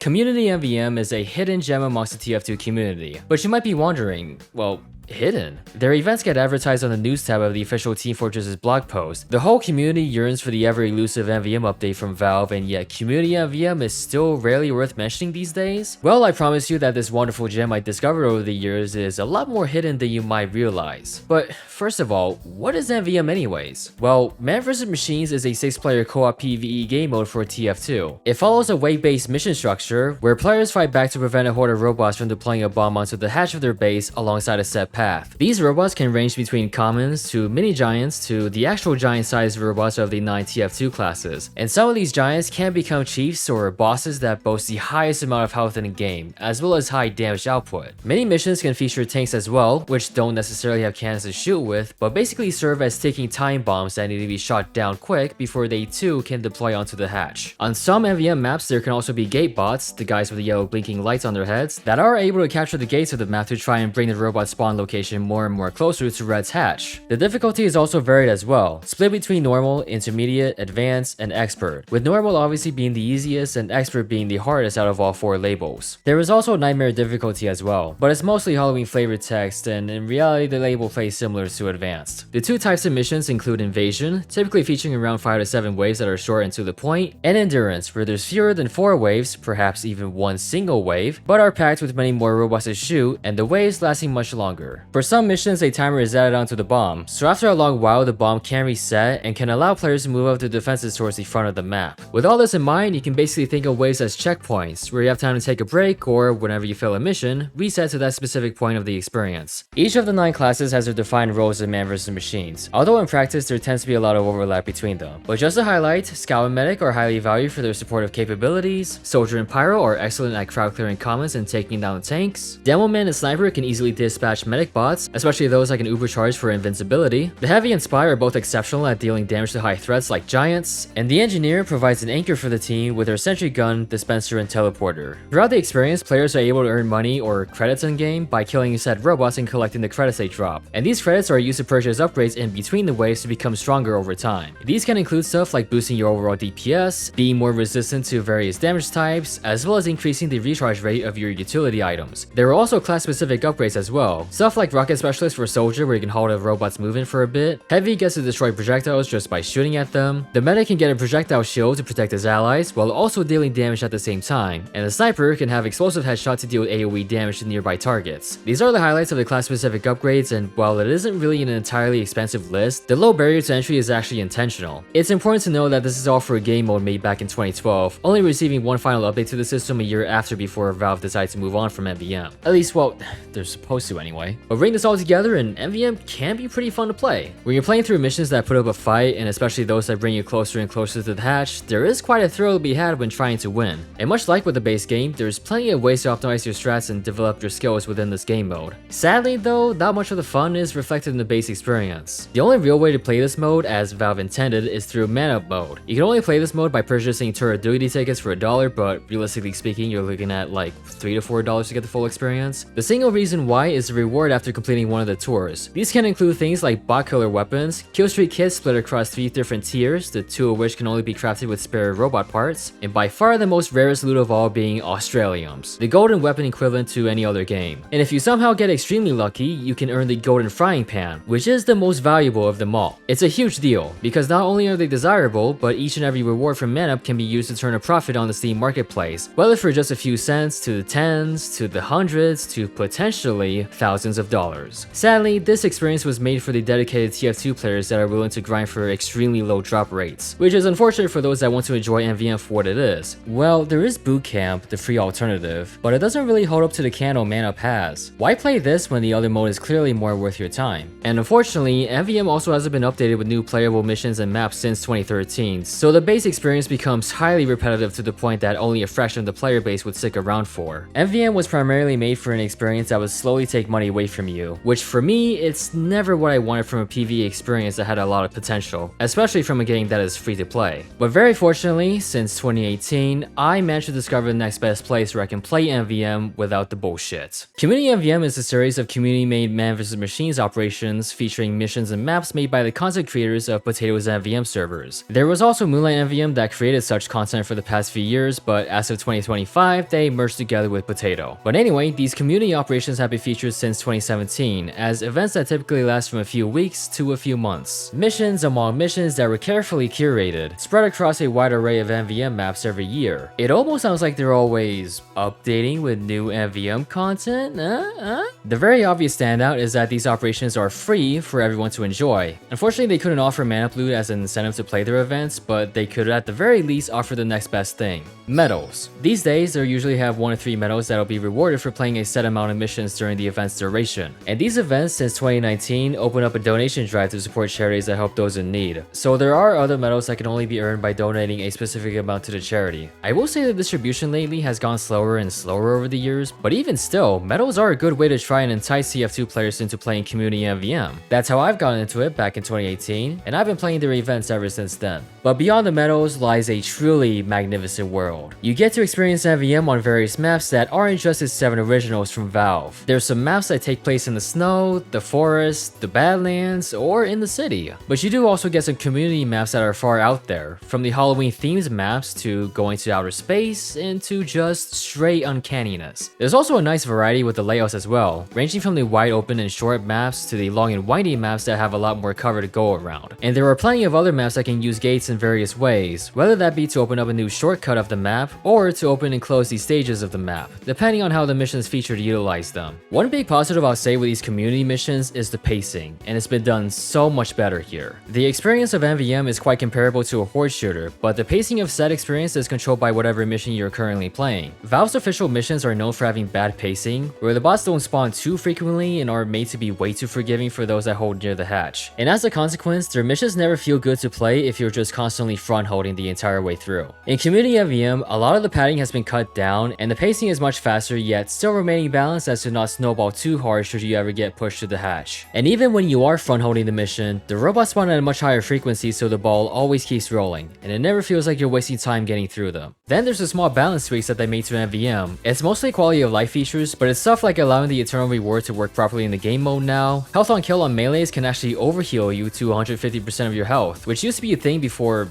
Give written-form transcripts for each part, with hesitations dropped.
Community MvM is a hidden gem amongst the TF2 community, but you might be wondering, well, hidden? Their events get advertised on the news tab of the official Team Fortress's blog post. The whole community yearns for the ever-elusive MvM update from Valve, and yet community MvM is still rarely worth mentioning these days? Well, I promise you that this wonderful gem I discovered over the years is a lot more hidden than you might realize. But first of all, what is MvM anyways? Well, Man vs. Machines is a 6-player co-op PvE game mode for TF2. It follows a wave-based mission structure, where players fight back to prevent a horde of robots from deploying a bomb onto the hatch of their base alongside a set path. These robots can range between commons to mini giants to the actual giant-sized robots of the 9 TF2 classes, and some of these giants can become chiefs or bosses that boast the highest amount of health in the game, as well as high damage output. Many missions can feature tanks as well, which don't necessarily have cannons to shoot with, but basically serve as ticking time bombs that need to be shot down quick before they too can deploy onto the hatch. On some MvM maps, there can also be gate bots, the guys with the yellow blinking lights on their heads, that are able to capture the gates of the map to try and bring the robot spawn location more and more closer to Red's hatch. The difficulty is also varied as well, split between normal, intermediate, advanced, and expert, with normal obviously being the easiest and expert being the hardest out of all 4 labels. There is also nightmare difficulty as well, but it's mostly Halloween flavored text, and in reality the label plays similar to advanced. The 2 types of missions include invasion, typically featuring around 5 to 7 waves that are short and to the point, and endurance, where there's fewer than 4 waves, perhaps even 1 single wave, but are packed with many more robots to shoot, and the waves lasting much longer. For some missions, a timer is added onto the bomb, so after a long while the bomb can reset and can allow players to move up their defenses towards the front of the map. With all this in mind, you can basically think of waves as checkpoints, where you have time to take a break or, whenever you fail a mission, reset to that specific point of the experience. Each of the 9 classes has their defined roles in Man vs. Machines, although in practice there tends to be a lot of overlap between them. But just to highlight, Scout and Medic are highly valued for their supportive capabilities, Soldier and Pyro are excellent at crowd clearing commons and taking down tanks, Demoman and Sniper can easily dispatch medic bots, especially those like an Supercharged for invincibility. The Heavy and Spy are both exceptional at dealing damage to high threats like giants, and the Engineer provides an anchor for the team with their sentry gun, dispenser, and teleporter. Throughout the experience, players are able to earn money or credits in-game by killing said robots and collecting the credits they drop, and these credits are used to purchase upgrades in between the waves to become stronger over time. These can include stuff like boosting your overall DPS, being more resistant to various damage types, as well as increasing the recharge rate of your utility items. There are also class-specific upgrades as well, stuff like Rocket Specialist for Soldier where you can halt a robot's movement for a bit, Heavy gets to destroy projectiles just by shooting at them, the Medic can get a projectile shield to protect his allies while also dealing damage at the same time, and the Sniper can have explosive headshot to deal AoE damage to nearby targets. These are the highlights of the class-specific upgrades, and while it isn't really an entirely expensive list, the low barrier to entry is actually intentional. It's important to know that this is all for a game mode made back in 2012, only receiving one final update to the system a year after before Valve decided to move on from MvM. At least, well, they're supposed to anyway. But bring this all together and MvM can be pretty fun to play. When you're playing through missions that put up a fight, and especially those that bring you closer and closer to the hatch, there is quite a thrill to be had when trying to win. And much like with the base game, there's plenty of ways to optimize your strats and develop your skills within this game mode. Sadly though, not much of the fun is reflected in the base experience. The only real way to play this mode, as Valve intended, is through Man mode. You can only play this mode by purchasing turret duty tickets for $1, but realistically speaking, you're looking at like $3 to $4 to get the full experience. The single reason why is the reward after completing one of the tours. These can include things like bot killer weapons, killstreak kits split across 3 different tiers, the 2 of which can only be crafted with spare robot parts, and by far the most rarest loot of all being Australiums, the golden weapon equivalent to any other game. And if you somehow get extremely lucky, you can earn the golden frying pan, which is the most valuable of them all. It's a huge deal, because not only are they desirable, but each and every reward from Man can be used to turn a profit on the Steam marketplace, whether for just a few cents, to the tens, to the hundreds, to potentially thousands of dollars. Sadly, this experience was made for the dedicated TF2 players that are willing to grind for extremely low drop rates, which is unfortunate for those that want to enjoy MvM for what it is. Well, there is Boot Camp, the free alternative, but it doesn't really hold up to the candle Man has. Why play this when the other mode is clearly more worth your time? And unfortunately, MvM also hasn't been updated with new playable missions and maps since 2013, so the base experience becomes highly repetitive to the point that only a fraction of the player base would stick around for. MvM was primarily made for an experience that would slowly take money away from you, which for me, it's never what I wanted from a PvE experience that had a lot of potential, especially from a game that is free to play. But very fortunately, since 2018, I managed to discover the next best place where I can play MvM without the bullshit. Community MvM is a series of community-made man vs machines operations featuring missions and maps made by the content creators of Potato's MvM servers. There was also Moonlight MvM that created such content for the past few years, but as of 2025, they merged together with Potato. But anyway, these community operations have been featured since 2017 as events that typically last from a few weeks to a few months. Missions among missions that were carefully curated, spread across a wide array of MvM maps every year. It almost sounds like they're always updating with new MvM content. The very obvious standout is that these operations are free for everyone to enjoy. Unfortunately, they couldn't offer mana loot as an incentive to play their events, but they could at the very least offer the next best thing: medals. These days, they usually have 1 to 3 medals that'll be rewarded for playing a set amount of missions during the event's duration. And these events since 2019 open up a donation drive to support charities that help those in need. So there are other medals that can only be earned by donating a specific amount to the charity. I will say the distribution lately has gone slower and slower over the years, but even still, medals are a good way to try and entice TF2 players into playing community MvM. That's how I've gotten into it back in 2018, and I've been playing their events ever since then. But beyond the medals lies a truly magnificent world. You get to experience MvM on various maps that aren't just its 7 originals from Valve. There's some maps that take place in the snow, the forest, the Badlands, or in the city. But you do also get some community maps that are far out there, from the Halloween themed maps to going to outer space into just straight uncanniness. There's also a nice variety with the layouts as well, ranging from the wide open and short maps to the long and windy maps that have a lot more cover to go around. And there are plenty of other maps that can use gates in various ways, whether that be to open up a new shortcut of the map or to open and close these stages of the map, depending on how the missions featured utilize them. One big positive I'll say with these community missions is the pacing, and it's been done so much better here. The experience of MvM is quite comparable to a horde shooter, but the pacing of said experience is controlled by whatever mission you're currently playing. Valve's official missions are known for having bad pacing, where the bots don't spawn too frequently and are made to be way too forgiving for those that hold near the hatch. And as a consequence, their missions never feel good to play if you're just constantly front holding the entire way through. In community MvM, a lot of the padding has been cut down, and the pacing is much faster, yet still remaining balanced as to not snowball too hard should you ever get pushed to the hatch. And even when you are front holding the mission, the robots spawn at a much higher frequency, so the ball always keeps rolling, and it never feels like you're wasting time getting through them. Then there's the small balance tweaks that they made to MvM. It's mostly quality of life features, but it's stuff like allowing the eternal reward to work properly in the game mode now. Health on kill on melees can actually overheal you to 150% of your health, which used to be a thing before,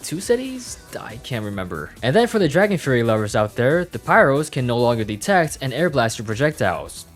2 cities? I can't remember. And then for the Dragon Fury lovers out there, the pyros can no longer detect and air blast your projectiles.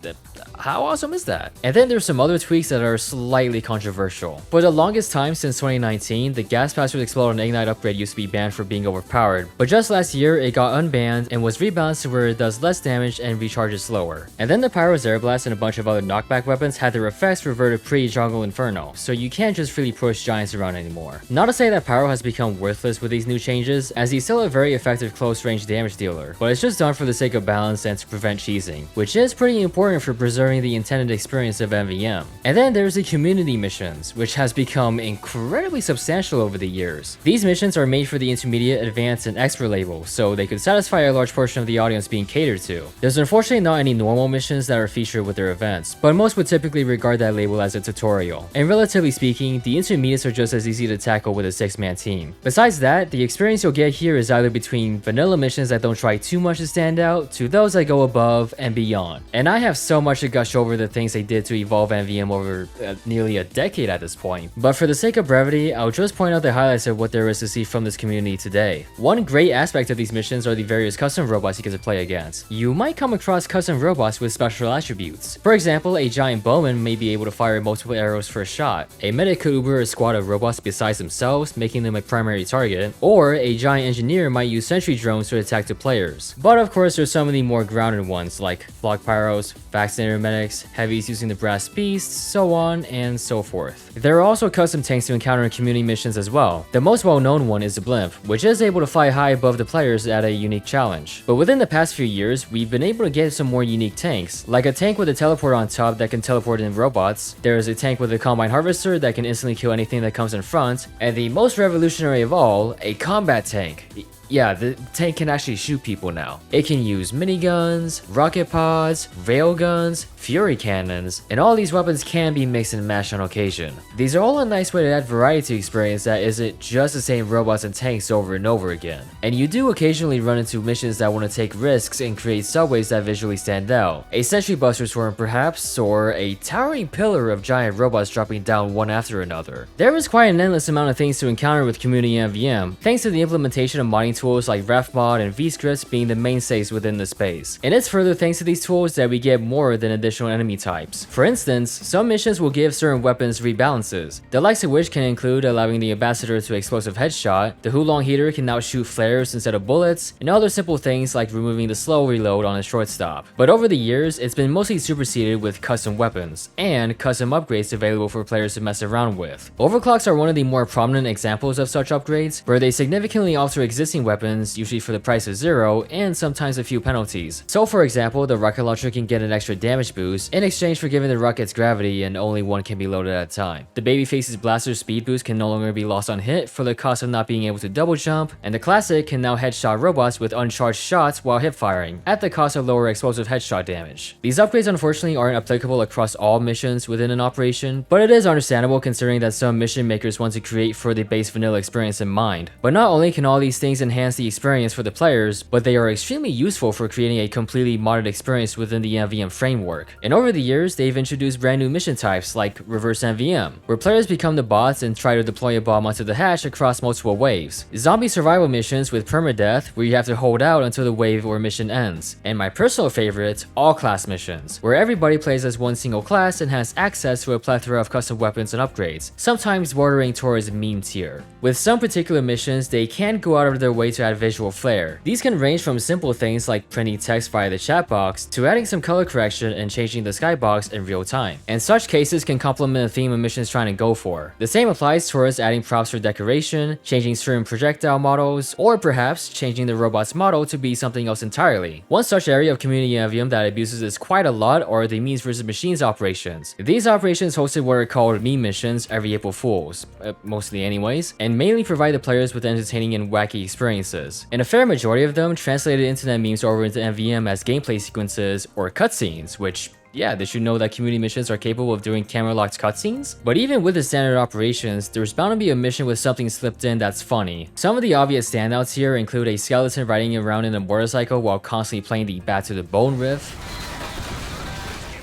How awesome is that? And then there's some other tweaks that are slightly controversial. For the longest time since 2019, the Gas Password Explode and Ignite upgrade used to be banned for being overpowered, but just last year it got unbanned and was rebalanced to where it does less damage and recharges slower. And then the Pyro's Air Blast and a bunch of other knockback weapons had their effects reverted pre-Jungle Inferno, so you can't just really push giants around anymore. Not to say that Pyro has become worthless with these new changes, as he's still a very effective close-range damage dealer, but it's just done for the sake of balance and to prevent cheesing, which is pretty important for preserving the intended experience of MvM. And then there's the community missions, which has become incredibly substantial over the years. These missions are made for the intermediate, advanced, and expert label, so they could satisfy a large portion of the audience being catered to. There's unfortunately not any normal missions that are featured with their events, but most would typically regard that label as a tutorial. And relatively speaking, the intermediates are just as easy to tackle with a 6-man team. Besides that, the experience you'll get here is either between vanilla missions that don't try too much to stand out, to those that go above and beyond. And I have so much to gush over the things they did to evolve MvM over nearly a decade at this point. But for the sake of brevity, I'll just point out the highlights of what there is to see from this community today. One great aspect of these missions are the various custom robots you get to play against. You might come across custom robots with special attributes. For example, a giant bowman may be able to fire multiple arrows for a shot. A medic could uber a squad of robots besides themselves, making them a primary target, or a giant engineer might use sentry drones to attack the players. But of course, there's some of the more grounded ones like block pyros, vaccinator medics, heavies using the brass beasts, so on and so forth. There are also custom tanks to encounter in community missions as well. The most well-known one is the blimp, which is able to fly high above the players at a unique challenge. But within the past few years, we've been able to get some more unique tanks, like a tank with a teleport on top that can teleport in robots. There is a tank with a combine harvester that can instantly kill anything that comes in front, and the most revolutionary of all, a combat tank. Yeah, the tank can actually shoot people now. It can use miniguns, rocket pods, railguns, fury cannons, and all these weapons can be mixed and matched on occasion. These are all a nice way to add variety to experience that isn't just the same robots and tanks over and over again. And you do occasionally run into missions that want to take risks and create subways that visually stand out. A sentry buster swarm perhaps, or a towering pillar of giant robots dropping down one after another. There is quite an endless amount of things to encounter with community MvM, thanks to the implementation of modding tools like RefMod and vscripts being the mainstays within the space. And it's further thanks to these tools that we get more than additional enemy types. For instance, some missions will give certain weapons rebalances, the likes of which can include allowing the ambassador to explosive headshot, the Hulong heater can now shoot flares instead of bullets, and other simple things like removing the slow reload on a shortstop. But over the years, it's been mostly superseded with custom weapons, and custom upgrades available for players to mess around with. Overclocks are one of the more prominent examples of such upgrades, where they significantly alter existing weapons, usually for the price of 0, and sometimes a few penalties. So for example, the rocket launcher can get an extra damage boost in exchange for giving the rocket's gravity and only one can be loaded at a time. The babyface's blaster speed boost can no longer be lost on hit for the cost of not being able to double jump, and the classic can now headshot robots with uncharged shots while hip firing, at the cost of lower explosive headshot damage. These upgrades unfortunately aren't applicable across all missions within an operation, but it is understandable considering that some mission makers want to create for the base vanilla experience in mind. But not only can all these things enhance the experience for the players, but they are extremely useful for creating a completely modded experience within the MvM framework. And over the years, they've introduced brand new mission types like reverse MvM, where players become the bots and try to deploy a bomb onto the hatch across multiple waves. Zombie survival missions with permadeath, where you have to hold out until the wave or mission ends. And my personal favorite, all class missions, where everybody plays as one single class and has access to a plethora of custom weapons and upgrades, sometimes bordering towards meme tier. With some particular missions, they can go out of their way to add visual flair. These can range from simple things like printing text via the chat box, to adding some color correction and changing the skybox in real time. And such cases can complement the theme a mission is trying to go for. The same applies towards adding props for decoration, changing certain projectile models, or perhaps changing the robot's model to be something else entirely. One such area of community MvM that abuses this quite a lot are the memes versus machines operations. These operations hosted what are called meme missions every April Fools, mostly anyways, and mainly provide the players with entertaining and wacky experiences. And a fair majority of them translated internet memes over into MvM as gameplay sequences or cutscenes, which yeah, they should know that community missions are capable of doing camera-locked cutscenes. But even with the standard operations, there's bound to be a mission with something slipped in that's funny. Some of the obvious standouts here include a skeleton riding around in a motorcycle while constantly playing the Bat to the Bone riff,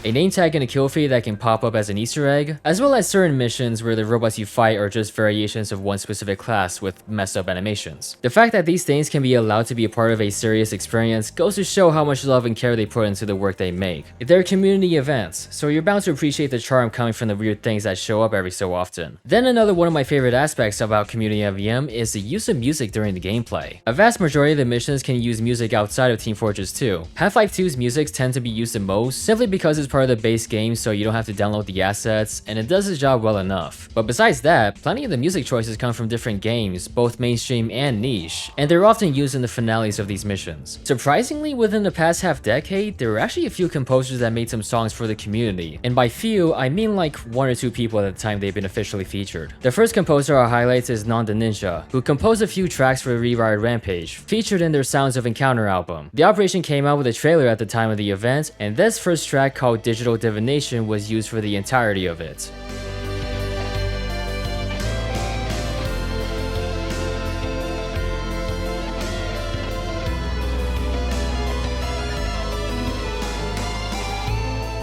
a name tag and a kill feed that can pop up as an Easter egg, as well as certain missions where the robots you fight are just variations of one specific class with messed up animations. The fact that these things can be allowed to be a part of a serious experience goes to show how much love and care they put into the work they make. They're community events, so you're bound to appreciate the charm coming from the weird things that show up every so often. Then another one of my favorite aspects about community MvM is the use of music during the gameplay. A vast majority of the missions can use music outside of Team Fortress 2. Half-Life 2's music tend to be used the most, simply because it's part of the base game so you don't have to download the assets, and it does its job well enough. But besides that, plenty of the music choices come from different games, both mainstream and niche, and they're often used in the finales of these missions. Surprisingly, within the past half-decade, there were actually a few composers that made some songs for the community, and by few, I mean like 1 or 2 people at the time they've been officially featured. The first composer I'll highlight is Non the Ninja, who composed a few tracks for Rewired Rampage, featured in their Sounds of Encounter album. The operation came out with a trailer at the time of the event, and this first track called Digital Divination was used for the entirety of it.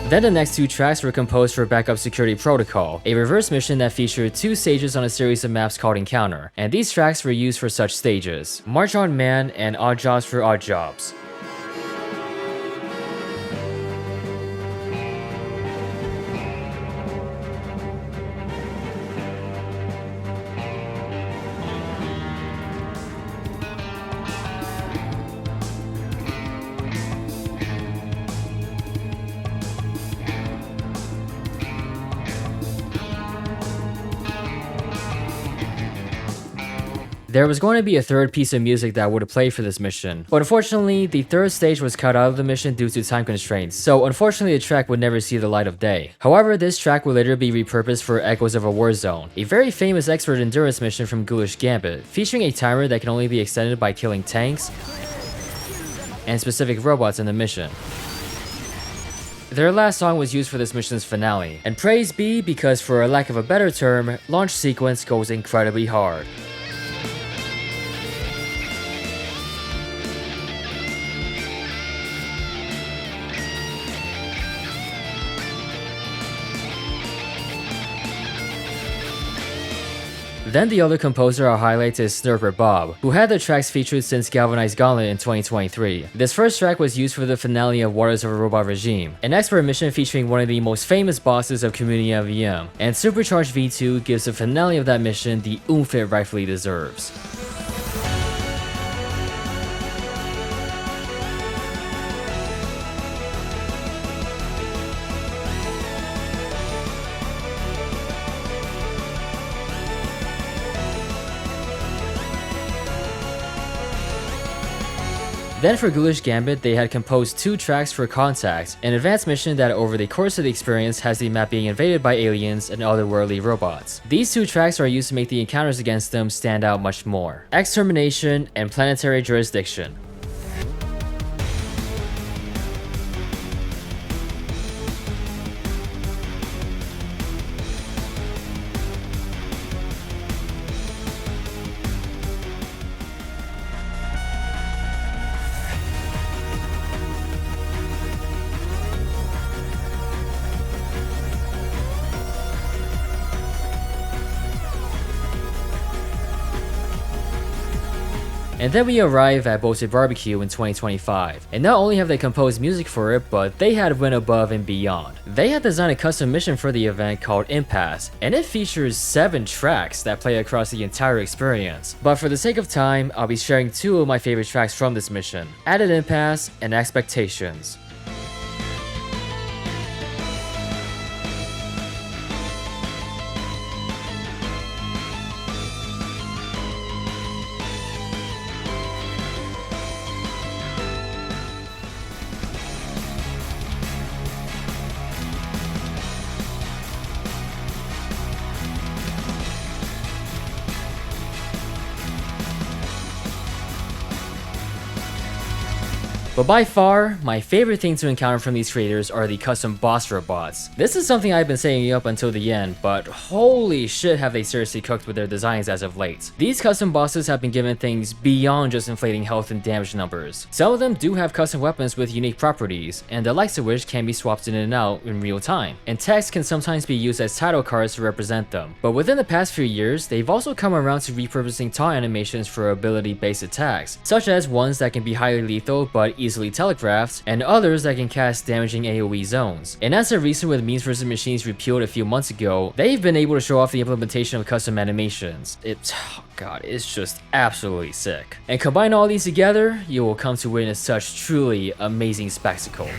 Then the next 2 tracks were composed for Backup Security Protocol, a reverse mission that featured 2 stages on a series of maps called Encounter, and these tracks were used for such stages: March on Mann and Oddjobs for Oddjobs. There was going to be a third piece of music that would play for this mission, but unfortunately, the third stage was cut out of the mission due to time constraints, so unfortunately the track would never see the light of day. However, this track would later be repurposed for Echoes of a Warzone, a very famous expert endurance mission from Ghoulish Gambit, featuring a timer that can only be extended by killing tanks and specific robots in the mission. Their last song was used for this mission's finale, and praise be because, for a lack of a better term, launch sequence goes incredibly hard. Then the other composer I'll highlight is Snurper Bob, who had the tracks featured since Galvanized Gauntlet in 2023. This first track was used for the finale of Waters of a Robot Regime, an expert mission featuring one of the most famous bosses of Community MvM, and Supercharged V2 gives the finale of that mission the oomph it rightfully deserves. Then for Ghoulish Gambit, they had composed 2 tracks for Contact, an advanced mission that over the course of the experience has the map being invaded by aliens and otherworldly robots. These 2 tracks are used to make the encounters against them stand out much more: X-Termination and Planetary Jurisdiction. And then we arrive at Bolted Barbecue in 2025, and not only have they composed music for it, but they had went above and beyond. They had designed a custom mission for the event called Impasse, and it features 7 tracks that play across the entire experience. But for the sake of time, I'll be sharing 2 of my favorite tracks from this mission: Added Impasse and Expectations. But by far, my favorite thing to encounter from these creators are the custom boss robots. This is something I've been saying up until the end, but holy shit have they seriously cooked with their designs as of late. These custom bosses have been given things beyond just inflating health and damage numbers. Some of them do have custom weapons with unique properties, and the likes of which can be swapped in and out in real time, and text can sometimes be used as title cards to represent them. But within the past few years, they've also come around to repurposing taunt animations for ability-based attacks, such as ones that can be highly lethal but easily telegraphed, and others that can cast damaging AoE zones. And as a recent with Memes vs Machines repealed a few months ago, they've been able to show off the implementation of custom animations. Oh god, it's just absolutely sick. And combine all these together, you will come to witness such truly amazing spectacles.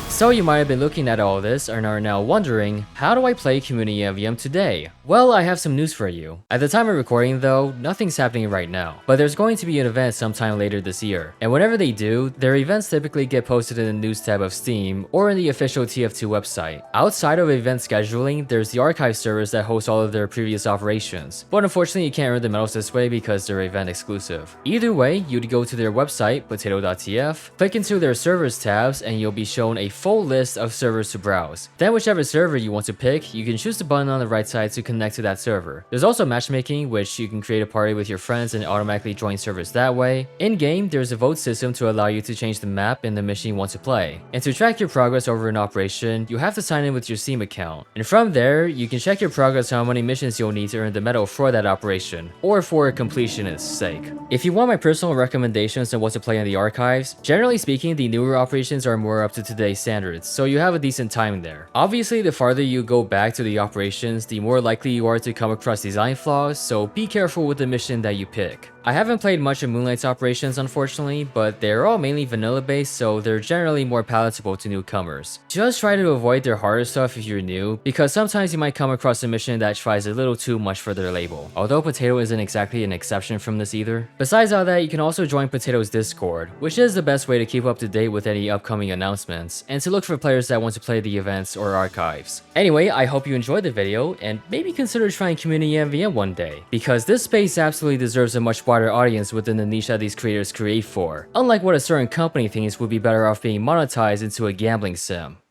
So you might have been looking at all this and are now wondering, how do I play Community MvM today? Well, I have some news for you. At the time of recording though, nothing's happening right now, but there's going to be an event sometime later this year. And whenever they do, their events typically get posted in the news tab of Steam or in the official TF2 website. Outside of event scheduling, there's the archive servers that host all of their previous operations, but unfortunately you can't earn the medals this way because they're event exclusive. Either way, you'd go to their website, potato.tf, click into their servers tabs, and you'll be shown a full list of servers to browse. Then whichever server you want to pick, you can choose the button on the right side to connect connect to that server. There's also matchmaking, which you can create a party with your friends and automatically join servers that way. In-game, there's a vote system to allow you to change the map and the mission you want to play. And to track your progress over an operation, you have to sign in with your Steam account. And from there, you can check your progress on how many missions you'll need to earn the medal for that operation, or for completionist's sake. If you want my personal recommendations on what to play in the archives, generally speaking, the newer operations are more up to today's standards, so you have a decent time there. Obviously, the farther you go back to the operations, the more likely you are to come across design flaws, so be careful with the mission that you pick. I haven't played much of Moonlight's operations unfortunately, but they're all mainly vanilla based, so they're generally more palatable to newcomers. Just try to avoid their harder stuff if you're new, because sometimes you might come across a mission that tries a little too much for their label, although Potato isn't exactly an exception from this either. Besides all that, you can also join Potato's Discord, which is the best way to keep up to date with any upcoming announcements, and to look for players that want to play the events or archives. Anyway, I hope you enjoyed the video, and maybe consider trying community MvM one day, because this space absolutely deserves a much wider audience within the niche that these creators create for, unlike what a certain company thinks would be better off being monetized into a gambling sim.